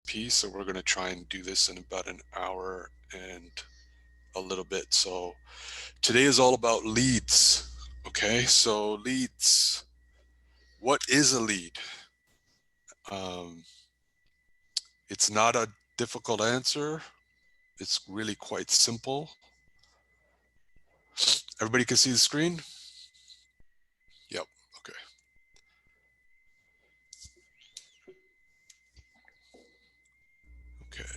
EXP, so we're going to try and do this in about an hour and a little bit. So today is all about leads. Okay, so leads. What is a lead? Um, it's not a difficult answer. It's really quite simple. Everybody can see the screen? Yep. Okay. Okay.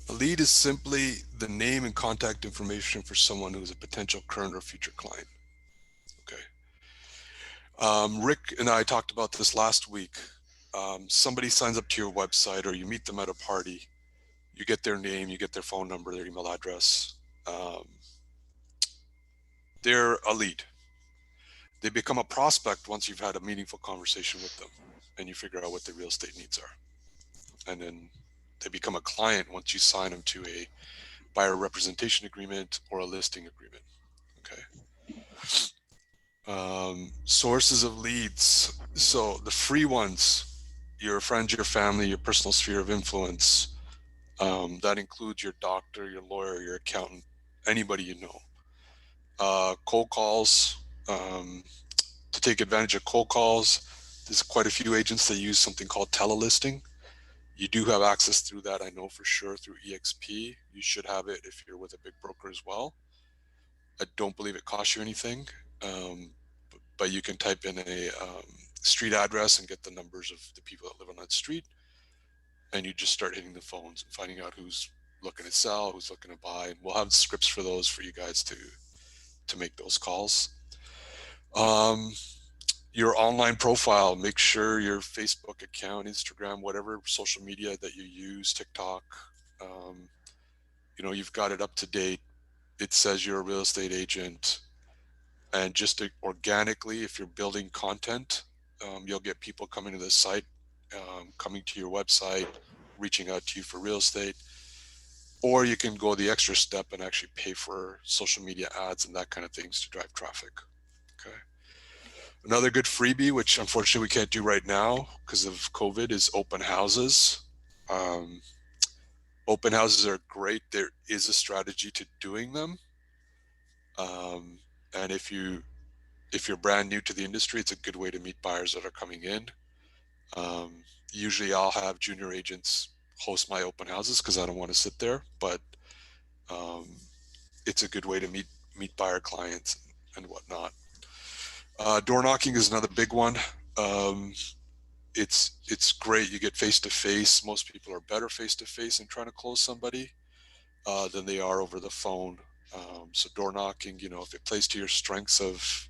A lead is simply the name and contact information for someone who is a potential current or future client. Okay. Rick and I talked about this last week. Somebody signs up to your website or you meet them at a party. You get their name, you get their phone number, their email address. Um, they're a lead. They become a prospect once you've had a meaningful conversation with them and you figure out what their real estate needs are. And then they become a client once you sign them to a buyer representation agreement or a listing agreement. Okay. Sources of leads. So the free ones, your friends, your family, your personal sphere of influence. That includes your doctor, your lawyer, your accountant, anybody you know. Cold calls. To take advantage of cold calls, there's quite a few agents that use something called telelisting. You do have access through that, I know for sure, through EXP. You should have it if you're with a big broker as well. I don't believe it costs you anything, um, but you can type in a street address and get the numbers of the people that live on that street, and you just start hitting the phones and finding out who's looking to sell, who's looking to buy. And we'll have scripts for those for you guys to make those calls. Um, your online profile, make sure your Facebook account, Instagram, whatever social media that you use, TikTok, um, you've got it up to date. It says you're a real estate agent, and just organically, if you're building content, you'll get people coming to the site, coming to your website, reaching out to you for real estate. Or you can go the extra step and actually pay for social media ads and that kind of things to drive traffic. Okay. Another good freebie, which unfortunately we can't do right now because of COVID, is open houses. Um, Open houses are great. There is a strategy to doing them. And if you're brand new to the industry, it's a good way to meet buyers that are coming in. Usually I'll have junior agents host my open houses because I don't want to sit there, but um, it's a good way to meet buyer clients and whatnot. Door knocking is another big one. Um, it's great. You get face to face. Most people are better face to face in trying to close somebody than they are over the phone. So door knocking, if it plays to your strengths of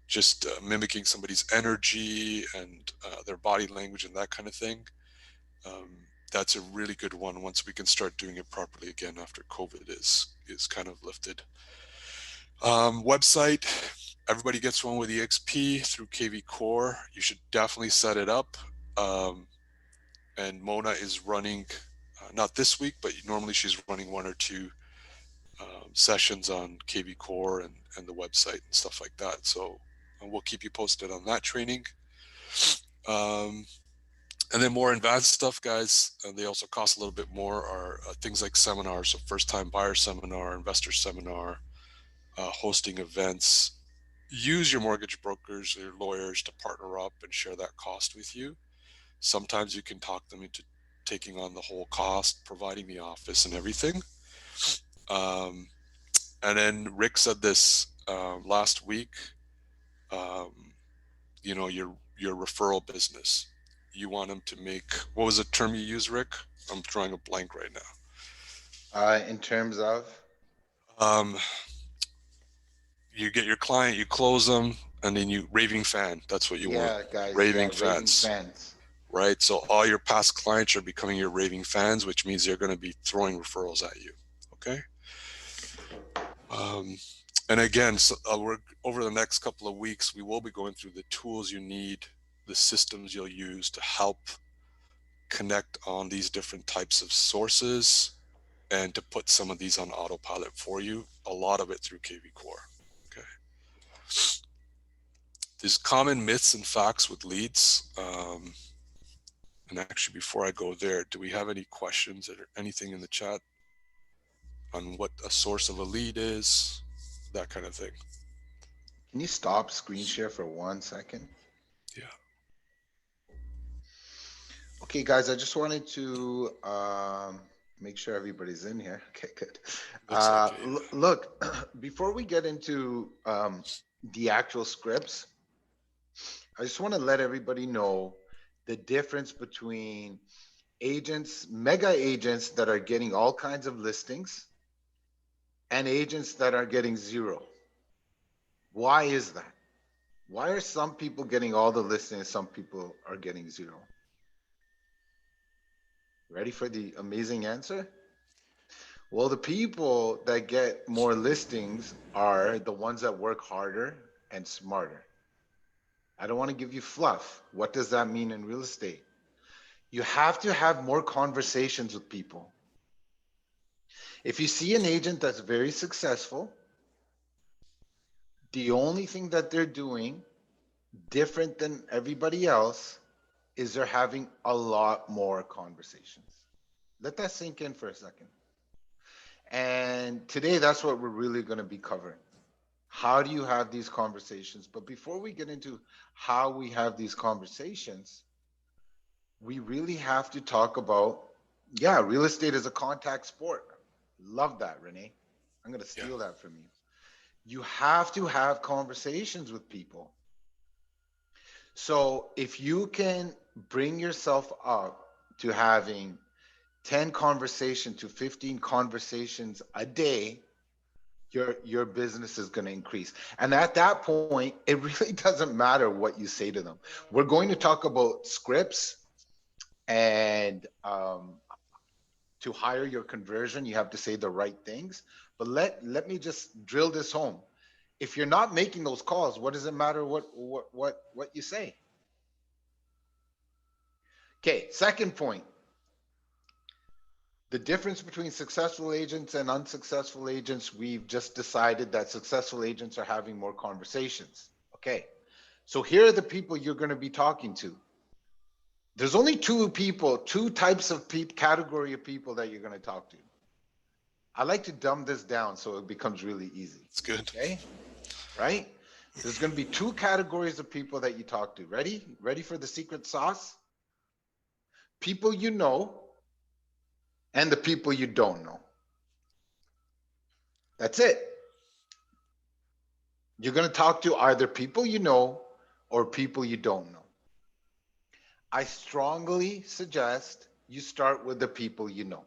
just mimicking somebody's energy and their body language and that kind of thing, um, that's a really good one once we can start doing it properly again after COVID is kind of lifted. Website, everybody gets one with EXP through KV Core. You should definitely set it up. Um, and Mona is running, not this week, but normally she's running one or two sessions on KV Core and the website and stuff like that. So we'll keep you posted on that training. Um, and then more advanced stuff, guys, they also cost a little bit more, are things like seminars. So first time buyer seminar, investor seminar, hosting events. Use your mortgage brokers or lawyers to partner up and share that cost with you. Sometimes you can talk them into taking on the whole cost, providing the office and everything. Um, and then Rick said this last week. Um, your referral business. You want them to make, what was the term you used, Rick? I'm drawing a blank right now. In terms of, Um, you get your client, you close them, and then you raving fan. That's what you want. yeah, guys, yeah, Raving raving fans, fans. right? So all your past clients are becoming your raving fans, which means they're going to be throwing referrals at you. Okay. Um, and again, so, we're, over the next couple of weeks, we will be going through the tools you need, the systems you'll use to help connect on these different types of sources and to put some of these on autopilot for you, a lot of it through KV Core. Okay. There's common myths and facts with leads. And actually, before I go there, do we have any questions or anything in the chat on what a source of a lead is, that kind of thing? Can you stop screen share for 1 second? Yeah. Okay, guys, I just wanted to make sure everybody's in here. Okay, good. Looks like it. Look, before we get into the actual scripts, I just want to let everybody know the difference between agents, mega agents that are getting all kinds of listings and agents that are getting zero. Why is that? Why are some people getting all the listings, some people are getting zero? Ready for the amazing answer? Well, the people that get more listings are the ones that work harder and smarter. I don't want to give you fluff. What does that mean in real estate? You have to have more conversations with people. If you see an agent that's very successful, the only thing that they're doing different than everybody else is they're having a lot more conversations. Let that sink in for a second. And today, that's what we're really going to be covering. How do you have these conversations? But before we get into how we have these conversations, we really have to talk about, yeah, real estate is a contact sport. Love that, Renee. I'm going to steal that from you. You have to have conversations with people. So if you can bring yourself up to having 10 conversations to 15 conversations a day, your business is going to increase. And at that point, it really doesn't matter what you say to them. We're going to talk about scripts and to hire your conversion, you have to say the right things. But let me just drill this home. If you're not making those calls, what does it matter what you say? Okay, second point. The difference between successful agents and unsuccessful agents, we've just decided that successful agents are having more conversations. Okay, so here are the people you're going to be talking to. There's only two types of category of people that you're going to talk to. I like to dumb this down so it becomes really easy. It's good. Okay, right? There's going to be two categories of people that you talk to. Ready for the secret sauce? People you know and the people you don't know. That's it. You're going to talk to either people you know or people you don't know. I strongly suggest you start with the people you know.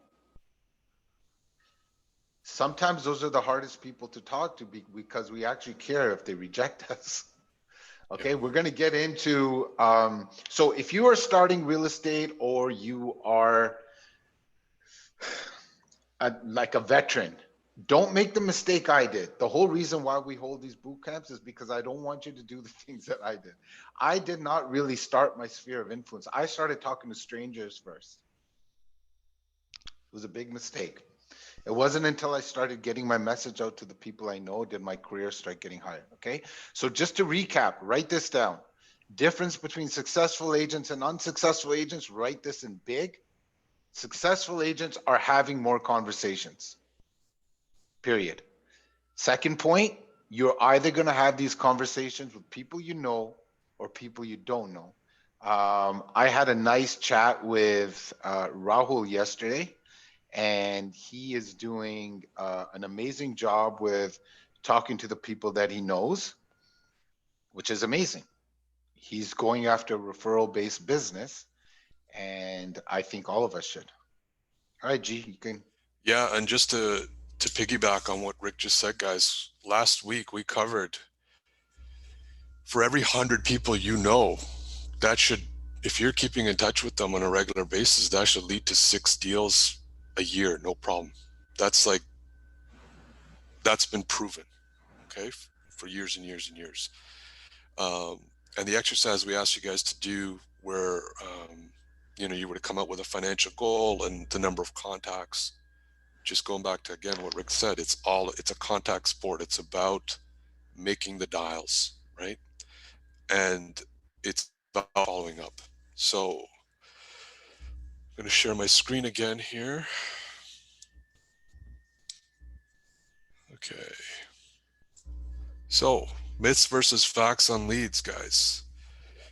Sometimes those are the hardest people to talk to because we actually care if they reject us. Okay, we're going to get into, so if you are starting real estate or you are like a veteran, don't make the mistake I did. The whole reason why we hold these boot camps is because I don't want you to do the things that I did. I did not really start my sphere of influence. I started talking to strangers first. It was a big mistake. It wasn't until I started getting my message out to the people I know did my career start getting higher. Okay, so just to recap, write this down. Difference between successful agents and unsuccessful agents, write this in big. Successful agents are having more conversations. Period. Second point, you're either going to have these conversations with people you know or people you don't know. I had a nice chat with Rahul yesterday, and he is doing an amazing job with talking to the people that he knows, which is amazing. He's going after referral-based business, and I think all of us should. All right, G, you can. Yeah, and just to piggyback on what Rick just said, guys, last week we covered for every 100 people you know, that should, if you're keeping in touch with them on a regular basis, that should lead to 6 deals a year, no problem. That's been proven, okay, for years and years and years. And the exercise we asked you guys to do where, you were to come up with a financial goal and the number of contacts. Just going back to, again, what Rick said, it's a contact sport. It's about making the dials, right? And it's about following up. So going to share my screen again here. Okay. So, myths versus facts on leads, guys.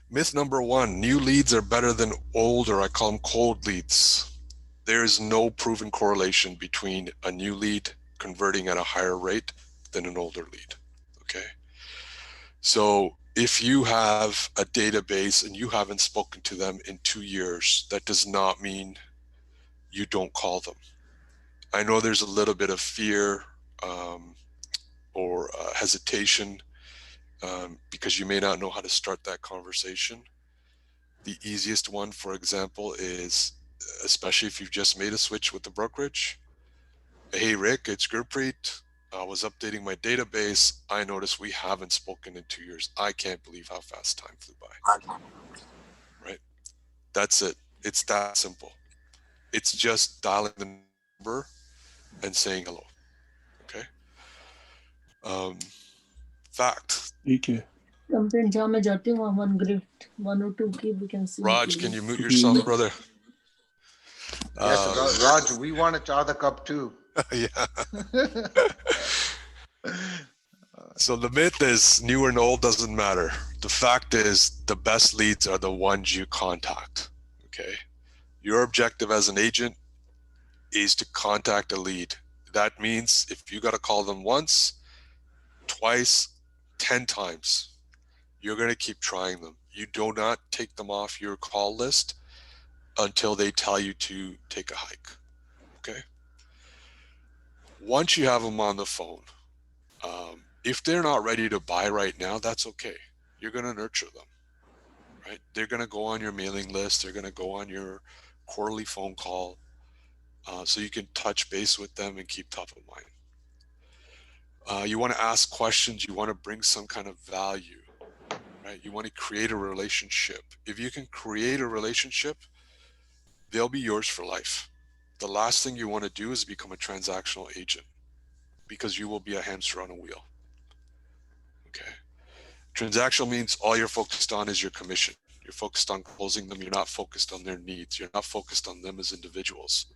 Myth number one, new leads are better than old, or I call them cold leads. There is no proven correlation between a new lead converting at a higher rate than an older lead. Okay. So if you have a database and you haven't spoken to them in 2 years, that does not mean you don't call them. I know there's a little bit of fear or hesitation because you may not know how to start that conversation. The easiest one, for example, is, especially if you've just made a switch with the brokerage. Hey, Rick, it's Gurpreet. I was updating my database. I noticed we haven't spoken in 2 years. I can't believe how fast time flew by. Right? That's it. It's that simple. It's just dialing the number and saying hello. Okay. Fact. Okay. Complaint जहाँ मैं जाती हूँ वहाँ 1 grade 102 की we can see. Raj, can you mute yourself, brother? Yes, Raj, we want a Chada Cup too. Yeah. So the myth is new and old doesn't matter. The fact is the best leads are the ones you contact. Okay. Your objective as an agent is to contact a lead. That means if you got to call them once, twice, 10 times, you're going to keep trying them. You do not take them off your call list until they tell you to take a hike. Okay. Once you have them on the phone, if they're not ready to buy right now, that's okay. You're going to nurture them, right? They're going to go on your mailing list. They're going to go on your quarterly phone call, so you can touch base with them and keep top of mind. You want to ask questions. You want to bring some kind of value, right? You want to create a relationship. If you can create a relationship, they'll be yours for life. The last thing you want to do is become a transactional agent, because you will be a hamster on a wheel. Okay. Transactional means all you're focused on is your commission. You're focused on closing them. You're not focused on their needs. You're not focused on them as individuals.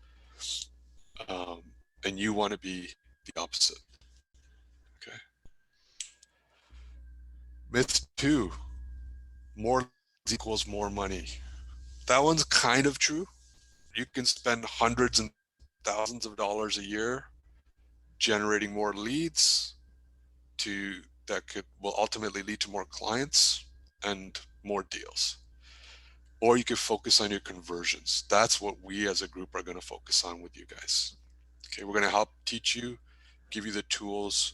And you want to be the opposite. Okay. Myth 2, more leads equals more money. That one's kind of true. You can spend hundreds and thousands of dollars a year generating more leads that will ultimately lead to more clients and more deals. Or you could focus on your conversions. That's what we as a group are going to focus on with you guys. Okay, we're going to help teach you, give you the tools,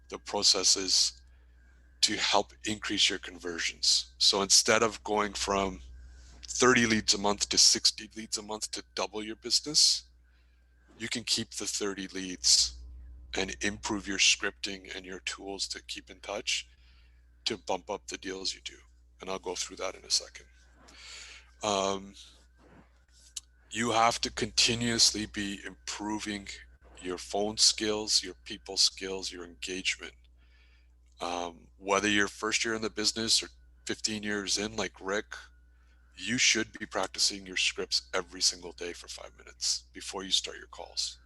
the processes to help increase your conversions. So instead of going from 30 leads a month to 60 leads a month to double your business, you can keep the 30 leads and improve your scripting and your tools to keep in touch to bump up the deals you do. And I'll go through that in a second. You have to continuously be improving your phone skills, your people skills, your engagement. Whether you're first year in the business or 15 years in, like Rick, you should be practicing your scripts every single day for 5 minutes before you start your calls.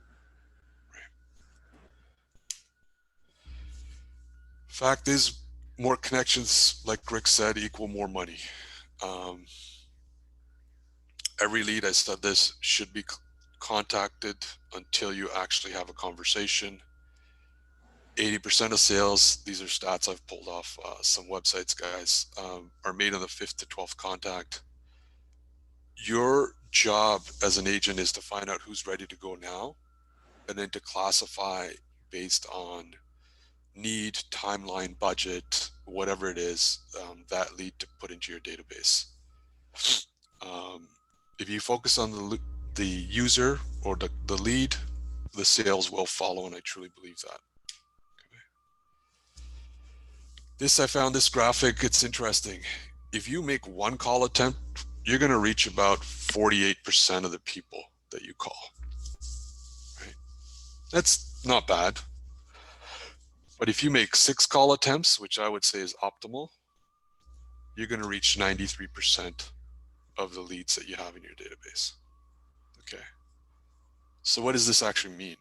Fact is, more connections, like Rick said, equal more money. Every lead, I said this, should be contacted until you actually have a conversation. 80% of sales, these are stats I've pulled off some websites, guys, are made on the 5th to 12th contact. Your job as an agent is to find out who's ready to go now, and then to classify based on need, timeline, budget, whatever it is, that lead to put into your database. If you focus on the user or the lead, the sales will follow, and I truly believe that. Okay. I found this graphic, it's interesting. If you make one call attempt, you're going to reach about 48% of the people that you call. Right? That's not bad. But if you make 6 call attempts, which I would say is optimal, you're going to reach 93% of the leads that you have in your database. So what does this actually mean?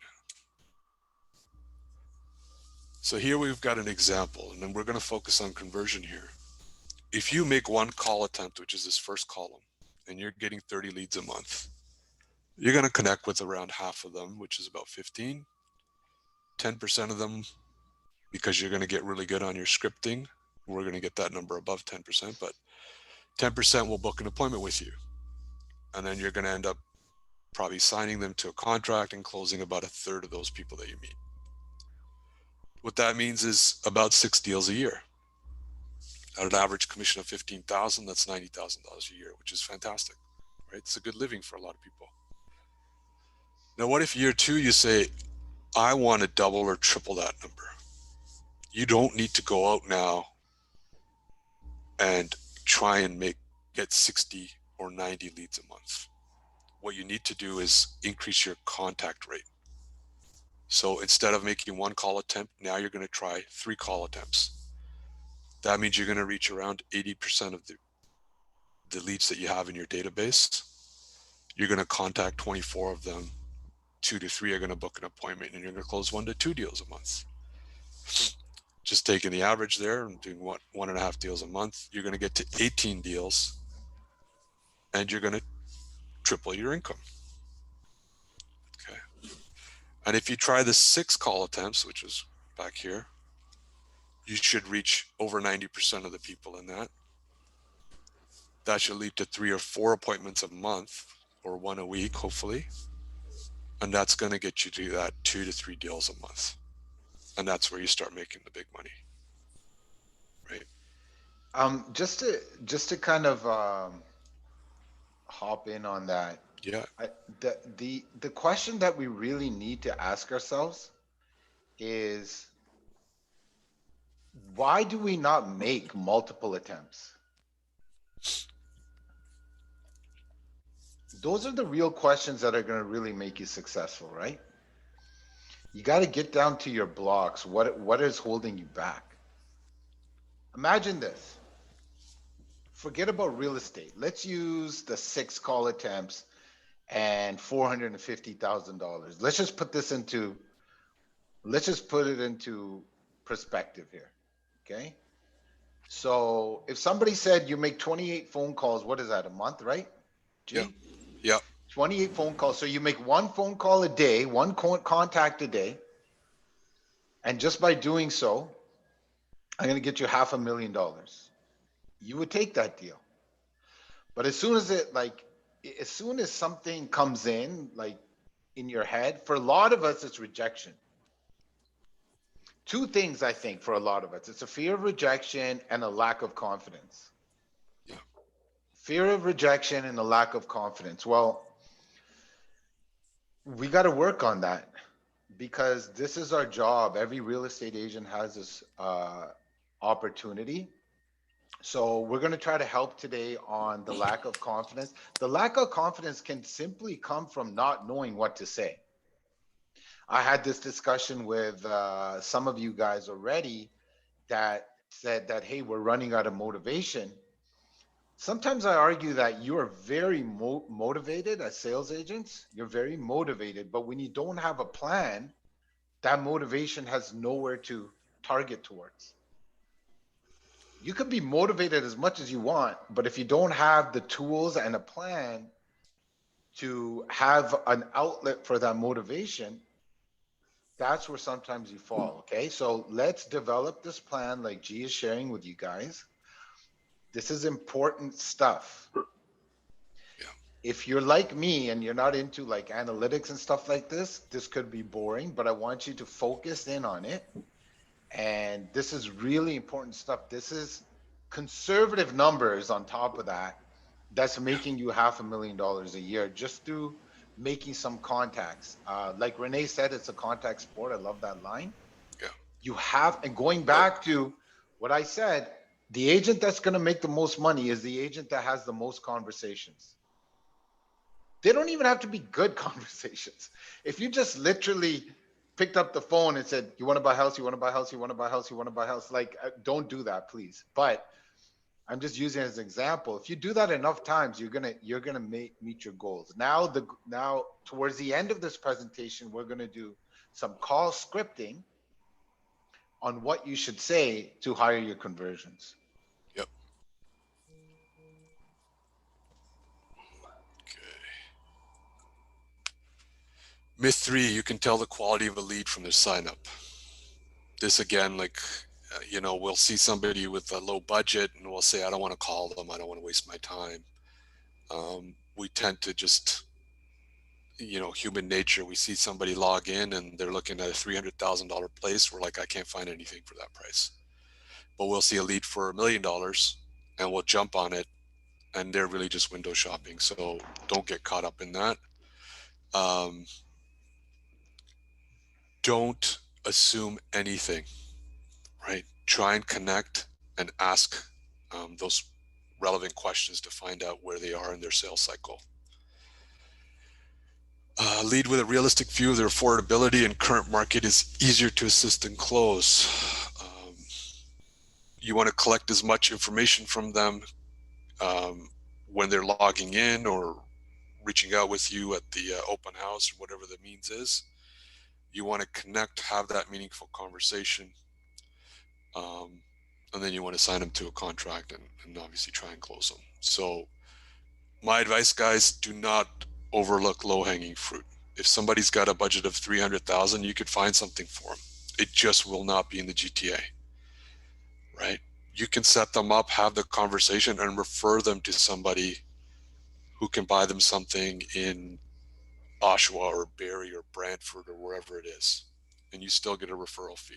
So here we've got an example, and then we're going to focus on conversion here. If you make one call attempt, which is this first column, and you're getting 30 leads a month, you're going to connect with around half of them, which is about 15, 10% of them, because you're going to get really good on your scripting. We're going to get that number above 10%, but 10% will book an appointment with you. And then you're going to end up probably signing them to a contract and closing about a third of those people that you meet. What that means is about 6 deals a year. At an average commission of $15,000, that's $90,000 a year, which is fantastic, right? It's a good living for a lot of people. Now, what if year 2 you say, I want to double or triple that number? You don't need to go out now and try and get 60 or 90 leads a month. What you need to do is increase your contact rate. So instead of making one call attempt, now you're going to try 3 call attempts. That means you're going to reach around 80% of the leads that you have in your database. You're going to contact 24 of them. 2 to 3 are going to book an appointment, and you're going to close 1 to 2 deals a month. Just taking the average there and doing 1.5 deals a month, you're going to get to 18 deals, and you're going to triple your income. Okay. And if you try the 6 call attempts, which is back here, you should reach over 90% of the people in that. That should lead to 3 or 4 appointments a month, or 1 a week, hopefully. And that's going to get you to that 2 to 3 deals a month. And that's where you start making the big money, right? Just to kind of hop in on that. Yeah. The question that we really need to ask ourselves is, why do we not make multiple attempts? Those are the real questions that are going to really make you successful, right? You got to get down to your blocks. What is holding you back? Imagine this. Forget about real estate. Let's use the 6 call attempts and $450,000. Let's just put it into perspective here. Okay. So if somebody said you make 28 phone calls, what is that, a month, right? Yeah. Yeah. 28 phone calls. So you make 1 phone call a day, 1 contact a day. And just by doing so, I'm going to get you $500,000. You would take that deal. But as soon as something comes in, like in your head, for a lot of us, it's rejection. 2 things, I think, for a lot of us. It's a fear of rejection and a lack of confidence. Yeah. Fear of rejection and a lack of confidence. Well, we got to work on that, because this is our job. Every real estate agent has this opportunity. So we're going to try to help today on the lack of confidence. The lack of confidence can simply come from not knowing what to say. I had this discussion with some of you guys already that said that, hey, we're running out of motivation. Sometimes I argue that you are very motivated as sales agents. You're very motivated, but when you don't have a plan, that motivation has nowhere to target towards. You can be motivated as much as you want, but if you don't have the tools and a plan to have an outlet for that motivation, that's where sometimes you fall. Okay, so let's develop this plan like G is sharing with you guys. This is important stuff. Yeah. If you're like me and you're not into like analytics and stuff like this could be boring, but I want you to focus in on it. And this is really important stuff. This is conservative numbers on top of that. That's making you $500,000 a year just through making some contacts. Like Renee said, it's a contact sport. I love that line. Yeah. You have, and going back to what I said, the agent that's going to make the most money is the agent that has the most conversations. They don't even have to be good conversations. If you just literally picked up the phone and said, you want to buy a house, you want to buy a house, you want to buy a house, you want to buy a house, like, don't do that, please. But I'm just using it as an example. If you do that enough times, you're gonna meet your goals. Now towards the end of this presentation, we're gonna do some call scripting on what you should say to higher your conversions. Yep. Okay. Myth 3, you can tell the quality of a lead from their sign up. This again, like, we'll see somebody with a low budget and we'll say, I don't want to call them. I don't want to waste my time. We tend to just, human nature, we see somebody log in and they're looking at a $300,000 place. We're like, I can't find anything for that price. But we'll see a lead for $1 million and we'll jump on it, and they're really just window shopping. So don't get caught up in that. Don't assume anything, right? Try and connect and ask those relevant questions to find out where they are in their sales cycle. Lead with a realistic view of their affordability and current market is easier to assist and close. You want to collect as much information from them when they're logging in or reaching out with you at the open house or whatever the means is. You want to connect, have that meaningful conversation, and then you want to sign them to a contract and obviously try and close them. So my advice, guys, do not overlook low-hanging fruit. If somebody's got a budget of 300,000, you could find something for them. It just will not be in the GTA, right? You can set them up, have the conversation, and refer them to somebody who can buy them something in Oshawa or Barrie or Brantford or wherever it is, and you still get a referral fee.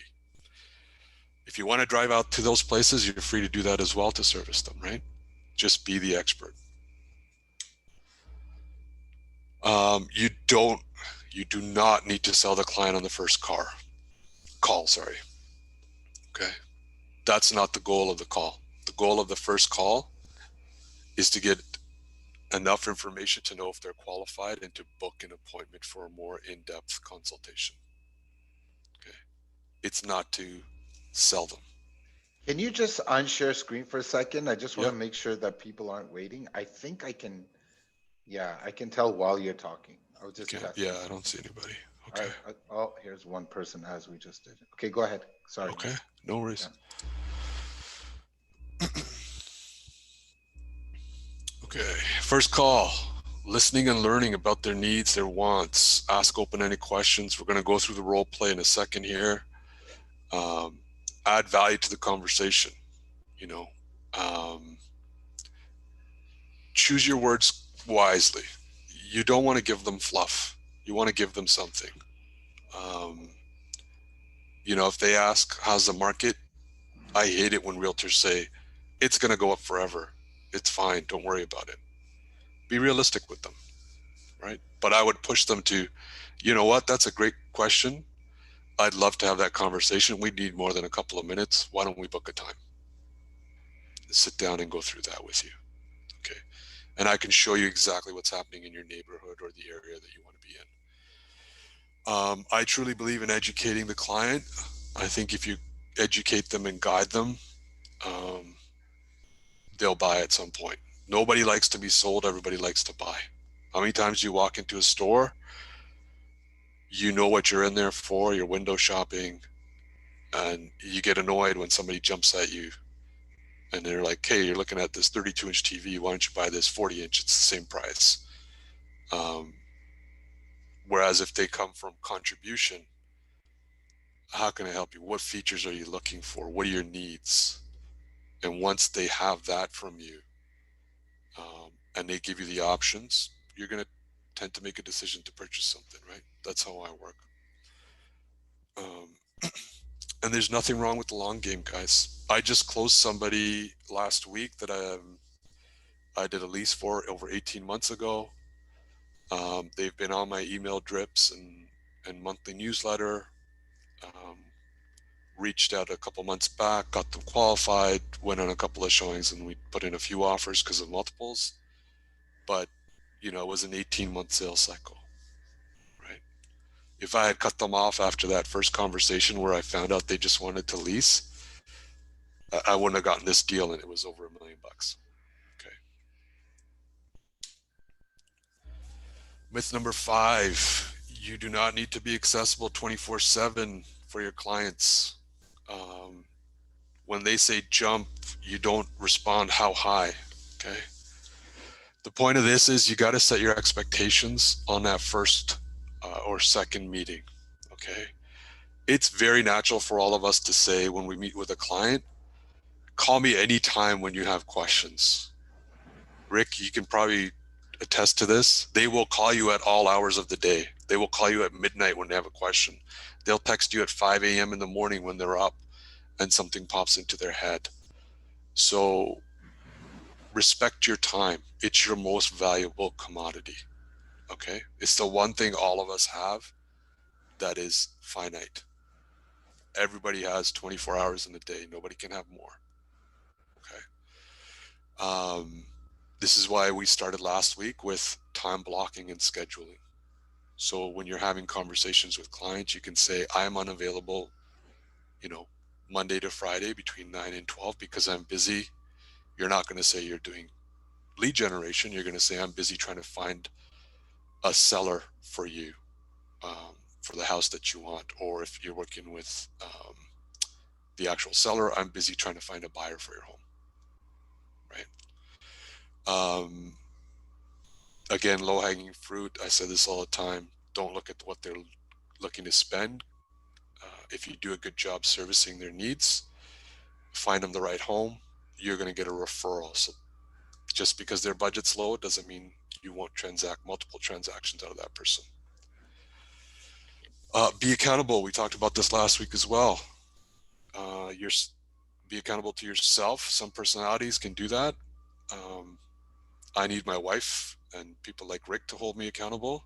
If you want to drive out to those places, you're free to do that as well to service them, right? Just be the expert. You do not need to sell the client on the first call. Okay. That's not the goal of the call. The goal of the first call is to get enough information to know if they're qualified and to book an appointment for a more in-depth consultation. Okay. It's not to sell them. Can you just unshare screen for a second? I just want Yep. to make sure that people aren't waiting. I think I can, I can tell while you're talking. I was just testing. Yeah, I don't see anybody. Okay. All right. Oh, here's one person as we just did. Okay, go ahead. Sorry. Okay, no worries. Yeah. Okay, first call. Listening and learning about their needs, their wants. Ask open-ended questions. We're going to go through the role play in a second here. Add value to the conversation. Choose your words wisely. You don't want to give them fluff. You want to give them something. If they ask, how's the market? I hate it when realtors say, it's going to go up forever. It's fine. Don't worry about it. Be realistic with them, right? But I would push them to, you know what? That's a great question. I'd love to have that conversation. We need more than a couple of minutes. Why don't we book a time? Sit down and go through that with you. Okay. And I can show you exactly what's happening in your neighborhood or the area that you want to be in. I truly believe in educating the client. I think if you educate them and guide them, they'll buy at some point. Nobody likes to be sold. Everybody likes to buy. How many times do you walk into a store? You know what you're in there for. You're window shopping, and you get annoyed when somebody jumps at you and they're like, hey, you're looking at this 32-inch TV. Why don't you buy this 40-inch? It's the same price. Whereas if they come from contribution, how can I help you? What features are you looking for? What are your needs? And once they have that from you, and they give you the options, you're going to tend to make a decision to purchase something, right? That's how I work. And there's nothing wrong with the long game, guys. I just closed somebody last week that I did a lease for over 18 months ago. They've been on my email drips and monthly newsletter. Reached out a couple months back, got them qualified, went on a couple of showings, and we put in a few offers because of multiples. But, it was an 18-month sales cycle, right? If I had cut them off after that first conversation where I found out they just wanted to lease, I wouldn't have gotten this deal and it was over $1 million. Okay. Myth number 5, you do not need to be accessible 24/7 for your clients. When they say jump, you don't respond how high. Okay. The point of this is you got to set your expectations on that first or second meeting. Okay. It's very natural for all of us to say when we meet with a client, call me anytime when you have questions. Rick, you can probably attest to this. They will call you at all hours of the day. They will call you at midnight when they have a question. They'll text you at 5 a.m. in the morning when they're up and something pops into their head. So respect your time. It's your most valuable commodity. Okay. It's the one thing all of us have that is finite. Everybody has 24 hours in a day. Nobody can have more. Okay. This is why we started last week with time blocking and scheduling. So when you're having conversations with clients, you can say, I'm unavailable, Monday to Friday between 9 and 12 because I'm busy. You're not going to say you're doing lead generation. You're going to say, I'm busy trying to find a seller for you, for the house that you want. Or if you're working with the actual seller, I'm busy trying to find a buyer for your home. Right. Again, low-hanging fruit. I say this all the time. Don't look at what they're looking to spend. If you do a good job servicing their needs, find them the right home, you're going to get a referral. So just because their budget's low doesn't mean you won't transact multiple transactions out of that person. Be accountable. We talked about this last week as well. Be accountable to yourself. Some personalities can do that. I need my wife and people like Rick to hold me accountable.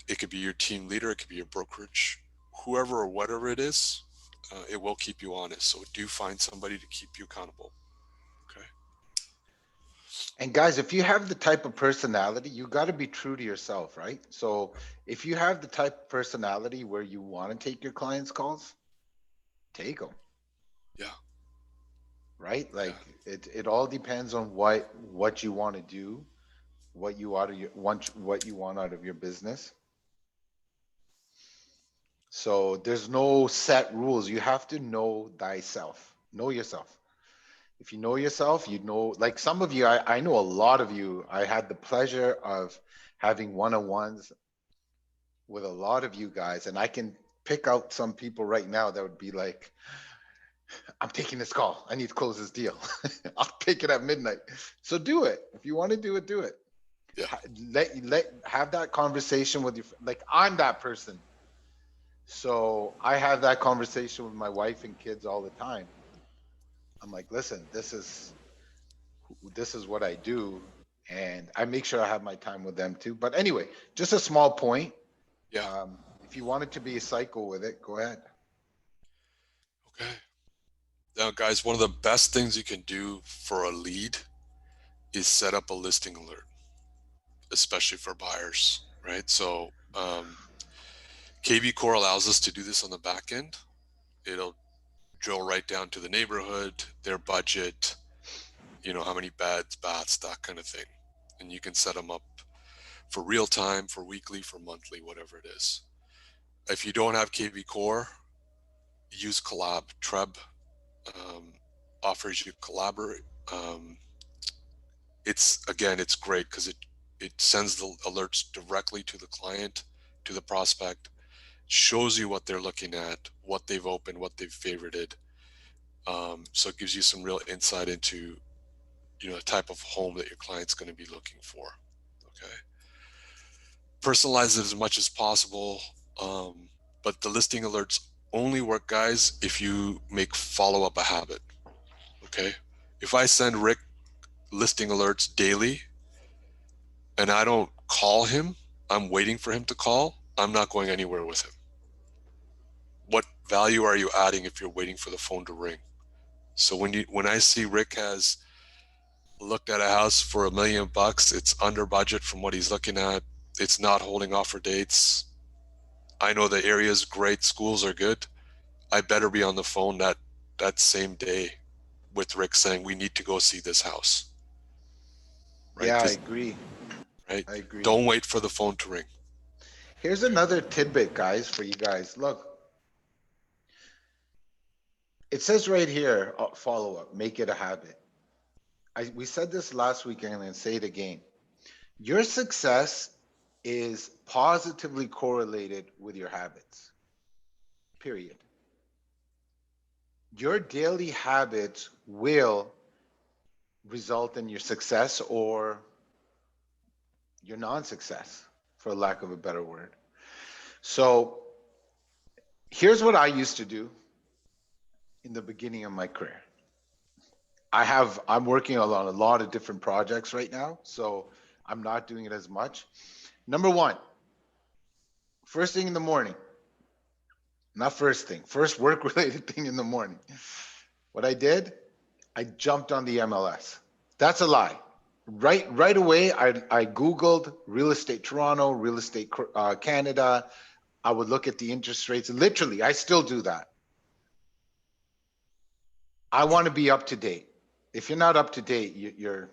It could be your team leader, it could be your brokerage, whoever or whatever it is, it will keep you honest. So do find somebody to keep you accountable. Okay. And guys, if you have the type of personality, you got to be true to yourself, right? So if you have the type of personality where you want to take your clients' calls, take them. Yeah. Right? Like it all depends on what you want to do, what you want out of your business. So there's no set rules. You have to know thyself. Know yourself. If you know yourself, like some of you, I know a lot of you. I had the pleasure of having one-on-ones with a lot of you guys, and I can pick out some people right now that would be like, I'm taking this call. I need to close this deal. I'll take it at midnight. So do it. If you want to do it, do it. Yeah. Have that conversation with your, like I'm that person. So I have that conversation with my wife and kids all the time. I'm like, listen, this is what I do. And I make sure I have my time with them too. But anyway, just a small point. Yeah. If you wanted to be a psycho with it, go ahead. Okay. Now, guys, one of the best things you can do for a lead is set up a listing alert, especially for buyers, right? So KB Core allows us to do this on the back end. It'll drill right down to the neighborhood, their budget, how many beds, baths, that kind of thing. And you can set them up for real time, for weekly, for monthly, whatever it is. If you don't have KB Core, use Collab. Treb offers you collaborate. It's great because it sends the alerts directly to the client, to the prospect, shows you what they're looking at, what they've opened, what they've favorited. So it gives you some real insight into, the type of home that your client's going to be looking for. Okay. Personalize it as much as possible. But the listing alerts only work, guys, if you make follow-up a habit. Okay. If I send Rick listing alerts daily and I don't call him, I'm waiting for him to call, I'm not going anywhere with him. What value are you adding if you're waiting for the phone to ring? So when I see Rick has looked at a house for $1 million, it's under budget from what he's looking at, it's not holding offer dates, I know the area is great, schools are good, I better be on the phone that that same day with Rick saying, we need to go see this house. Right? Yeah, I agree. Right? I agree. Don't wait for the phone to ring. Here's another tidbit, guys, for you guys. Look, it says right here, follow up, make it a habit. We said this last week, and I'm going to say it again. Your success is positively correlated with your habits, period. Your daily habits will result in your success or your non-success, for lack of a better word. So here's what I used to do in the beginning of my career. I'm working on a lot of different projects right now, so I'm not doing it as much. Number one, first thing in the morning, not first thing, first work-related thing in the morning. What I did, I jumped on the MLS. That's a lie. Right away, I Googled real estate Toronto, real estate Canada. I would look at the interest rates. Literally, I still do that. I want to be up to date. If you're not up to date, you're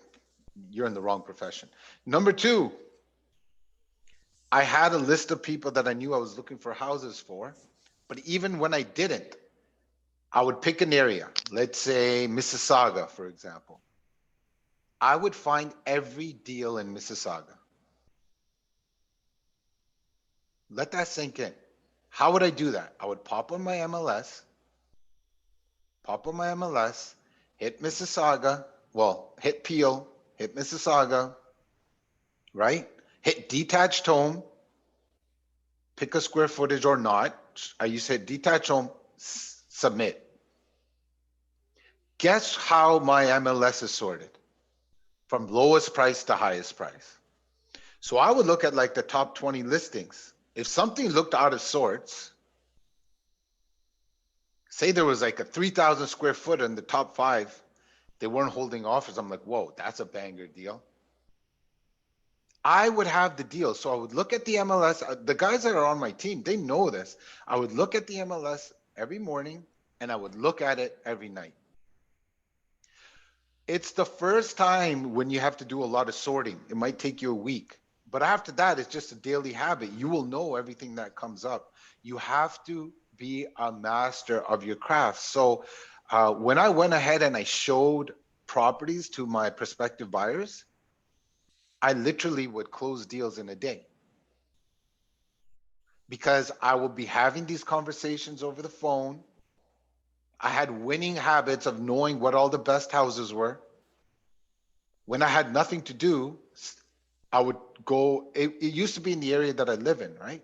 in the wrong profession. Number two, I had a list of people that I knew I was looking for houses for, but even when I didn't, I would pick an area, let's say Mississauga, for example. I would find every deal in Mississauga. Let that sink in. How would I do that? I would pop on my MLS, hit Mississauga, well, hit Peel, hit Mississauga, right? Hit detached home, pick a square footage or not. I used to hit detached home, submit. Guess how my MLS is sorted? From lowest price to highest price. So I would look at like the top 20 listings. If something looked out of sorts, say there was like a 3,000 square foot in the top 5, they weren't holding offers. I'm like, whoa, that's a banger deal. I would have the deal. So I would look at the MLS. The guys that are on my team, they know this. I would look at the MLS every morning and I would look at it every night. It's the first time when you have to do a lot of sorting. It might take you a week, but after that, it's just a daily habit. You will know everything that comes up. You have to be a master of your craft. So when I went ahead and I showed properties to my prospective buyers, I literally would close deals in a day because I would be having these conversations over the phone. I had winning habits of knowing what all the best houses were. When I had nothing to do, I would go, it used to be in the area that I live in, right?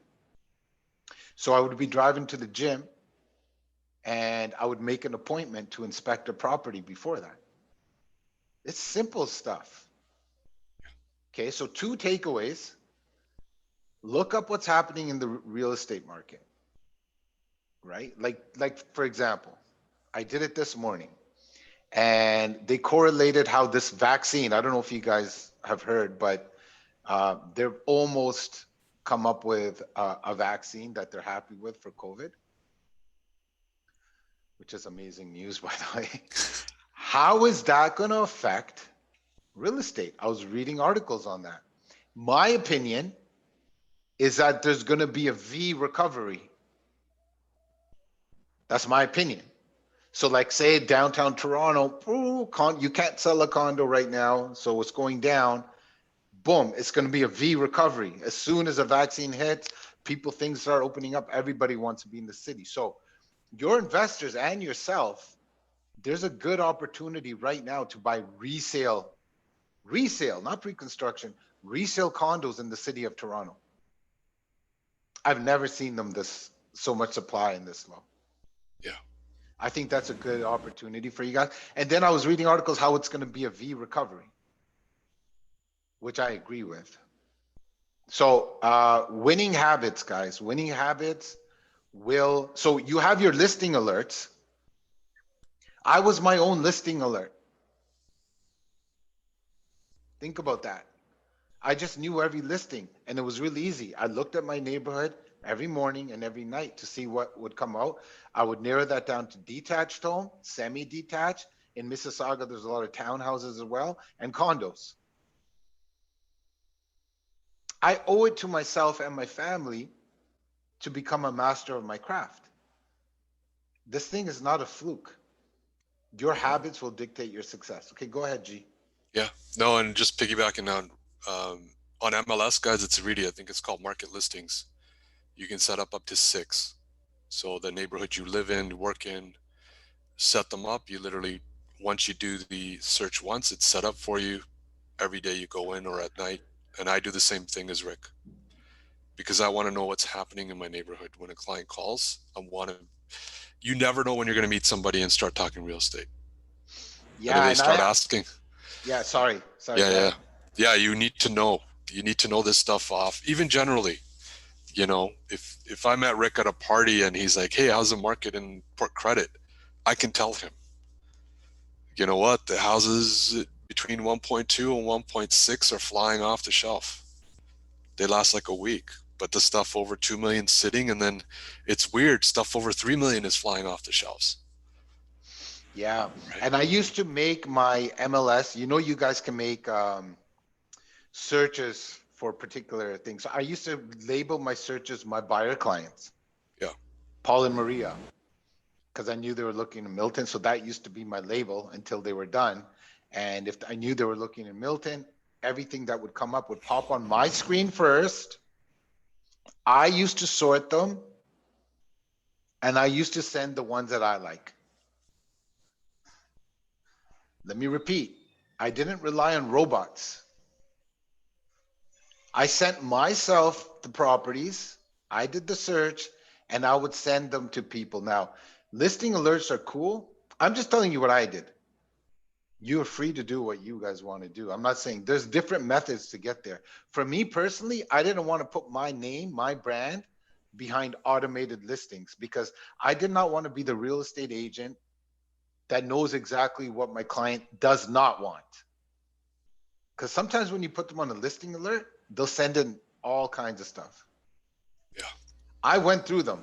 So I would be driving to the gym and I would make an appointment to inspect a property before that. It's simple stuff. Okay, so 2 takeaways. Look up what's happening in the real estate market, right? Like for example, I did it this morning and they correlated how this vaccine, I don't know if you guys have heard, but they've almost come up with a vaccine that they're happy with for COVID, which is amazing news, by the way. How is that going to affect real estate? I was reading articles on that. My opinion is that there's going to be a V recovery. That's my opinion. So like say downtown Toronto, you can't sell a condo right now, so it's going down. Boom, it's going to be a V recovery. As soon as a vaccine hits, things start opening up. Everybody wants to be in the city. So your investors and yourself, there's a good opportunity right now to buy resale, not pre-construction, resale condos in the city of Toronto. I've never seen them so much supply and this low. Yeah. I think that's a good opportunity for you guys. And then I was reading articles how it's going to be a V recovery, which I agree with. So winning habits, guys, winning habits will, so you have your listing alerts. I was my own listing alert. Think about that. I just knew every listing and it was really easy. I looked at my neighborhood every morning and every night to see what would come out. I would narrow that down to detached home, semi-detached. In Mississauga, there's a lot of townhouses as well, and condos. I owe it to myself and my family to become a master of my craft. This thing is not a fluke. Your habits will dictate your success. Okay, go ahead, G. Yeah, no, and just piggybacking on MLS, guys, it's really, I think it's called market listings. You can set up to 6. So the neighborhood you live in, work in, set them up. You literally, once you do the search once, it's set up for you. Every day you go in or at night. And I do the same thing as Rick, because I want to know what's happening in my neighborhood. When a client calls, you never know when you're going to meet somebody and start talking real estate. Yeah, and they start asking. Yeah, sorry. Yeah, you need to know. You need to know this stuff off, even generally. You know, if I met Rick at a party and he's like, hey, how's the market in Port Credit? I can tell him, you know what, the houses between 1.2 and 1.6 are flying off the shelf. They last like a week, but the stuff over 2 million sitting, and then it's weird, stuff over 3 million is flying off the shelves. Yeah, right? And I used to make my MLS. You guys can make searches for particular things. So I used to label my searches my buyer clients. Yeah. Paul and Maria, because I knew they were looking in Milton. So that used to be my label until they were done. And if I knew they were looking in Milton, everything that would come up would pop on my screen first. I used to sort them, and I used to send the ones that I like. Let me repeat, I didn't rely on robots. I sent myself the properties, I did the search, and I would send them to people. Now, listing alerts are cool. I'm just telling you what I did. You're free to do what you guys want to do. I'm not saying there's different methods to get there. For me personally, I didn't want to put my name, my brand behind automated listings because I did not want to be the real estate agent that knows exactly what my client does not want. Because sometimes when you put them on a listing alert, they'll send in all kinds of stuff. Yeah. I went through them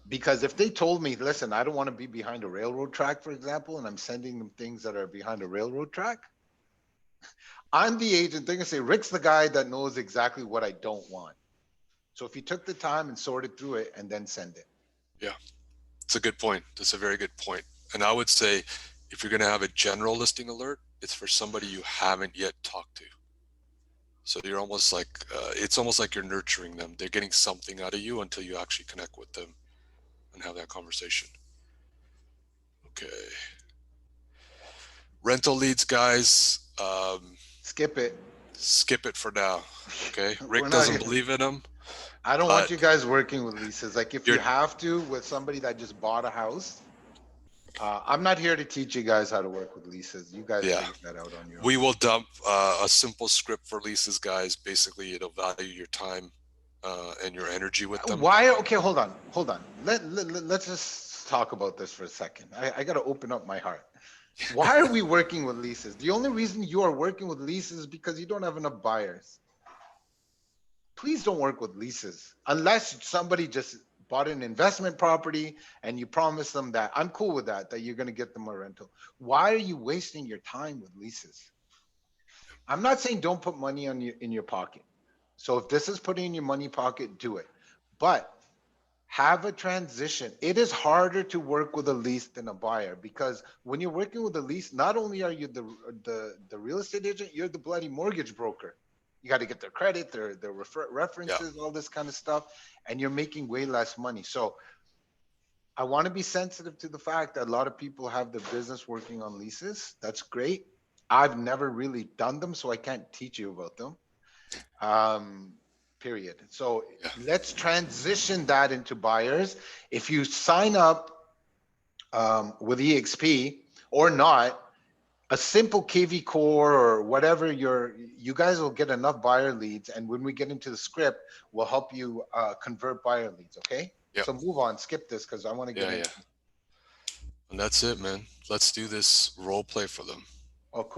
because if they told me, listen, I don't want to be behind a railroad track, for example, and I'm sending them things that are behind a railroad track, I'm the agent. They're going to say, Rick's the guy that knows exactly what I don't want. So if you took the time and sorted through it and then send it. Yeah, it's a good point. That's a very good point. And I would say if you're going to have a general listing alert, it's for somebody you haven't yet talked to. So you're almost like, it's almost like you're nurturing them. They're getting something out of you until you actually connect with them and have that conversation. Okay. Rental leads, guys. Skip it. Skip it for now. Okay. We're Rick not doesn't here. believe in them. I don't want you guys working with leases. Like if you You're- have to with somebody that just bought a house, I'm not here to teach you guys how to work with leases. You guys Yeah. figure that out on your own. We will dump a simple script for leases, guys. Basically, it'll value your time and your energy with them. Why? Okay, hold on. Let's just talk about this for a second. I got to open up my heart. Why are we working with leases? The only reason you are working with leases is because you don't have enough buyers. Please don't work with leases unless somebody just bought an investment property and you promise them that I'm cool with that you're going to get them a rental. Why are you wasting your time with leases? I'm not saying don't put money in your pocket. So if this is putting in your money pocket, do it. But have a transition. It is harder to work with a lease than a buyer because when you're working with a lease, not only are you the real estate agent, you're the bloody mortgage broker. You got to get their credit, their references, all this kind of stuff, and you're making way less money. So I want to be sensitive to the fact that a lot of people have their business working on leases. That's great. I've never really done them, so I can't teach you about them. Period. So let's transition that into buyers. If you sign up with EXP or not, a simple KV Core or whatever you guys will get enough buyer leads. And when we get into the script, we'll help you convert buyer leads. Okay. Yep. So move on, skip this because I want to get into. And that's it, man. Let's do this role play for them. Oh, cool.